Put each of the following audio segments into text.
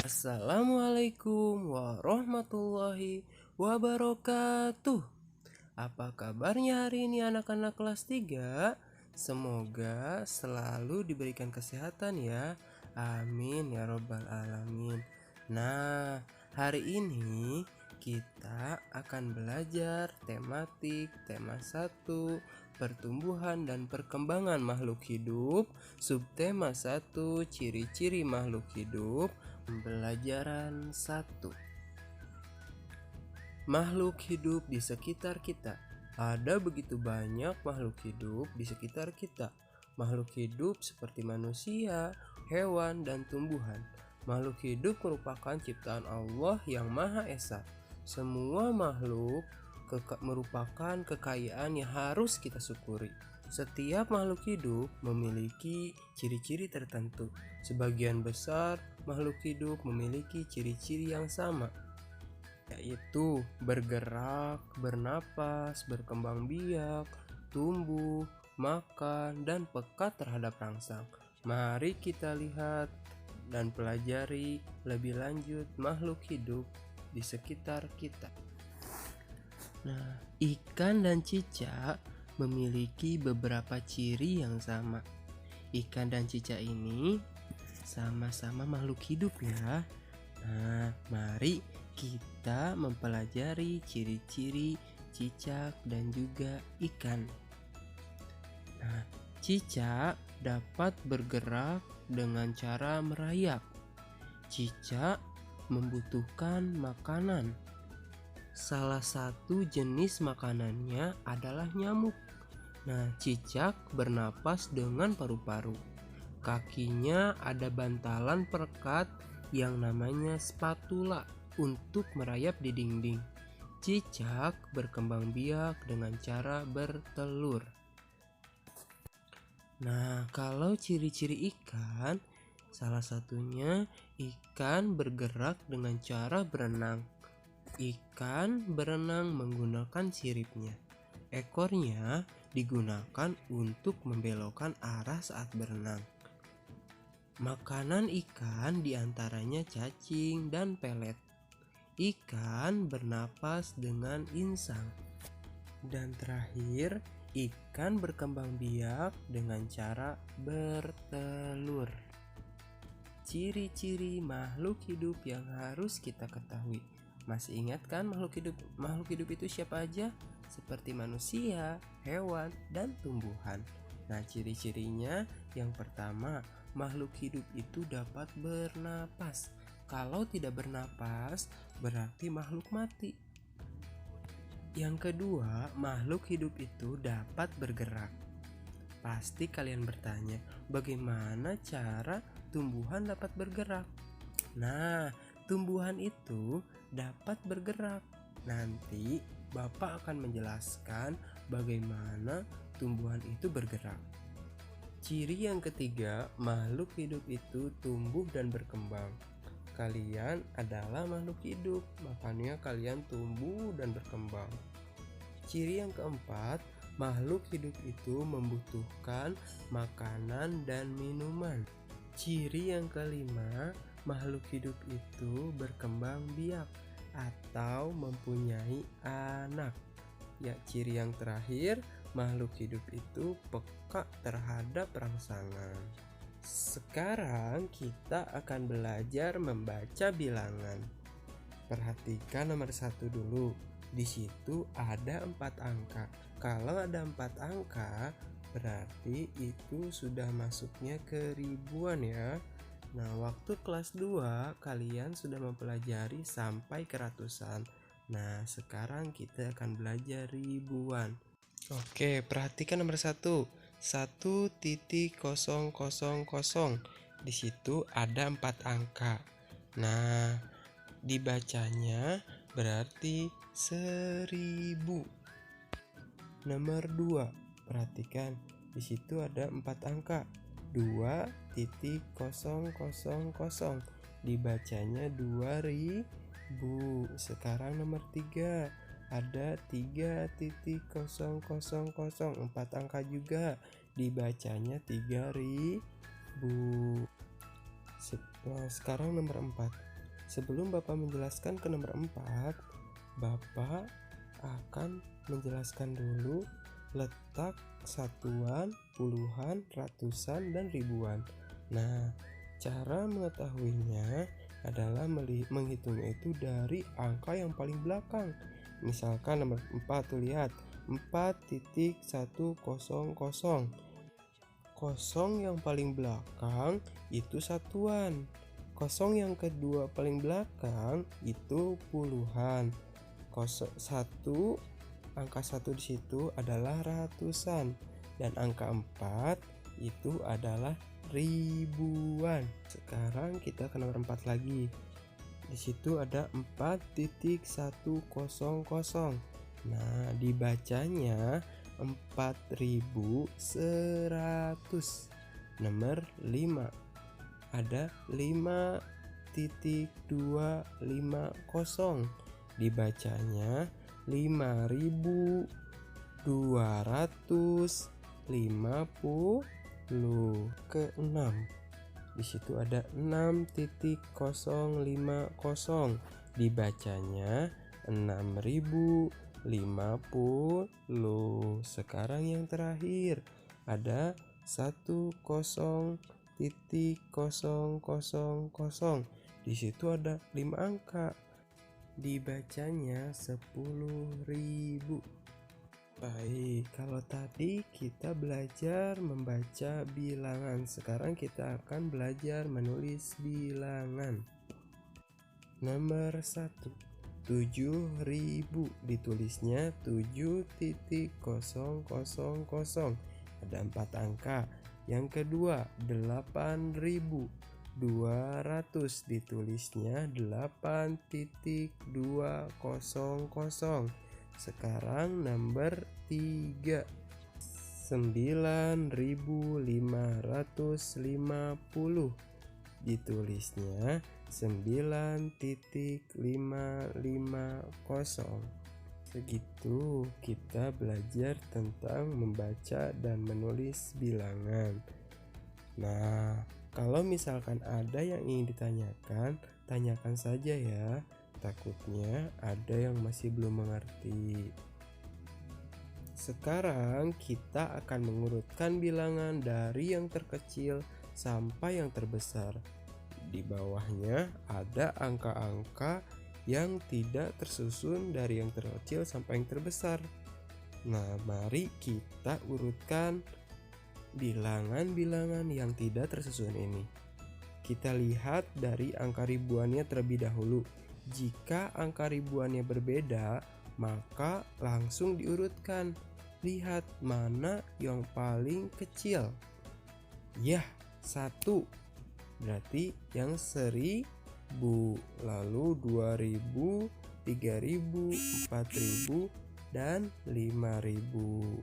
Assalamualaikum warahmatullahi wabarakatuh. Apa kabarnya hari ini anak-anak kelas 3? Semoga selalu diberikan kesehatan ya. Amin ya robbal alamin. Nah, hari ini kita akan belajar tema 1, pertumbuhan dan perkembangan makhluk hidup. Subtema 1, ciri-ciri makhluk hidup. Pembelajaran 1. Makhluk hidup di sekitar kita. Ada begitu banyak makhluk hidup di sekitar kita. Makhluk hidup seperti manusia, hewan, dan tumbuhan. Makhluk hidup merupakan ciptaan Allah yang Maha Esa. Semua makhluk merupakan kekayaan yang harus kita syukuri. Setiap makhluk hidup memiliki ciri-ciri tertentu. Sebagian besar makhluk hidup memiliki ciri-ciri yang sama, yaitu bergerak, bernapas, berkembang biak, tumbuh, makan, dan peka terhadap rangsang. Mari kita lihat dan pelajari lebih lanjut makhluk hidup di sekitar kita. Nah, ikan dan cicak memiliki beberapa ciri yang sama. Ikan dan cicak ini sama-sama makhluk hidup ya. Nah, mari kita mempelajari ciri-ciri cicak dan juga ikan. Nah, cicak dapat bergerak dengan cara merayap. Cicak membutuhkan makanan. Salah satu jenis makanannya adalah nyamuk. Nah, cicak bernapas dengan paru-paru. Kakinya ada bantalan perekat yang namanya spatula untuk merayap di dinding. Cicak berkembang biak dengan cara bertelur. Nah, kalau ciri-ciri ikan, salah satunya ikan bergerak dengan cara berenang. Ikan berenang menggunakan siripnya. Ekornya digunakan untuk membelokkan arah saat berenang. Makanan ikan diantaranya cacing dan pelet. Ikan bernapas dengan insang. Dan terakhir, ikan berkembang biak dengan cara bertelur. Ciri-ciri makhluk hidup yang harus kita ketahui. Masih ingat kan makhluk hidup itu siapa aja? Seperti manusia, hewan, dan tumbuhan. Nah, ciri-cirinya yang pertama, makhluk hidup itu dapat bernapas. Kalau tidak bernapas, berarti makhluk mati. Yang kedua, makhluk hidup itu dapat bergerak. Pasti kalian bertanya, bagaimana cara tumbuhan dapat bergerak? Nah, tumbuhan itu dapat bergerak. Nanti Bapak akan menjelaskan bagaimana tumbuhan itu bergerak. Ciri yang ketiga, makhluk hidup itu tumbuh dan berkembang. Kalian adalah makhluk hidup, makanya kalian tumbuh dan berkembang. Ciri yang keempat, makhluk hidup itu membutuhkan makanan dan minuman. Ciri yang kelima, makhluk hidup itu berkembang biak atau mempunyai anak. Ya, ciri yang terakhir, makhluk hidup itu peka terhadap rangsangan. Sekarang kita akan belajar membaca bilangan. Perhatikan nomor 1 dulu. Di situ ada 4 angka. Kalau ada 4 angka, berarti itu sudah masuknya ke ribuan ya. Nah, waktu kelas 2 kalian sudah mempelajari sampai ke ratusan. Nah, sekarang kita akan belajar ribuan. Oke, perhatikan nomor 1. 1.000. Di situ ada 4 angka. Nah, dibacanya berarti 1000. Nomor 2, perhatikan di situ ada 4 angka. 2.000. Dibacanya 2000. Sekarang nomor 3, ada 3.000. 4 angka juga, dibacanya 3000. Nah, sekarang nomor 4. Sebelum Bapak menjelaskan ke nomor 4, Bapak akan menjelaskan dulu letak satuan, puluhan, ratusan, dan ribuan. Nah, cara mengetahuinya adalah menghitungnya itu dari angka yang paling belakang. Misalkan nomor 4 tuh lihat 4.100. Kosong yang paling belakang itu satuan. Kosong yang kedua paling belakang itu puluhan. Angka 1 di situ adalah ratusan dan angka 4 itu adalah ribuan. Sekarang kita ke nomor 4 lagi. Di situ ada 4.100. Nah, dibacanya 4100. Nomor 5 ada 5.250, dibacanya 5250. Ke 6, di situ ada 6.050, dibacanya 6050. Sekarang yang terakhir ada 10.000. Di situ ada 5 angka, dibacanya 10.000. Baik, kalau tadi kita belajar membaca bilangan, sekarang kita akan belajar menulis bilangan. Nomor 1, 7.000, ditulisnya 7.000. Ada 4 angka. Yang kedua, 8.200, ditulisnya 8.200. Sekarang nomor 3, 9.550, ditulisnya 9.550. Segitu kita belajar tentang membaca dan menulis bilangan. Nah, kalau misalkan ada yang ingin ditanyakan, tanyakan saja ya. Takutnya ada yang masih belum mengerti. Sekarang kita akan mengurutkan bilangan dari yang terkecil sampai yang terbesar. Di bawahnya ada angka-angka yang tidak tersusun dari yang terkecil sampai yang terbesar. Nah, mari kita urutkan bilangan-bilangan yang tidak tersusun ini. Kita lihat dari angka ribuannya terlebih dahulu. Jika angka ribuannya berbeda, maka langsung diurutkan. Lihat mana yang paling kecil. Yah, 1. Berarti yang 1000, lalu 2000, 3000, 4000, dan 5000.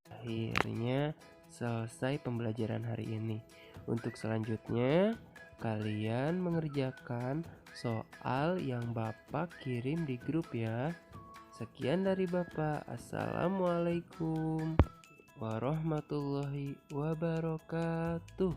Akhirnya selesai pembelajaran hari ini. Untuk selanjutnya, kalian mengerjakan soal yang Bapak kirim di grup ya. Sekian dari Bapak. Assalamualaikum warahmatullahi wabarakatuh.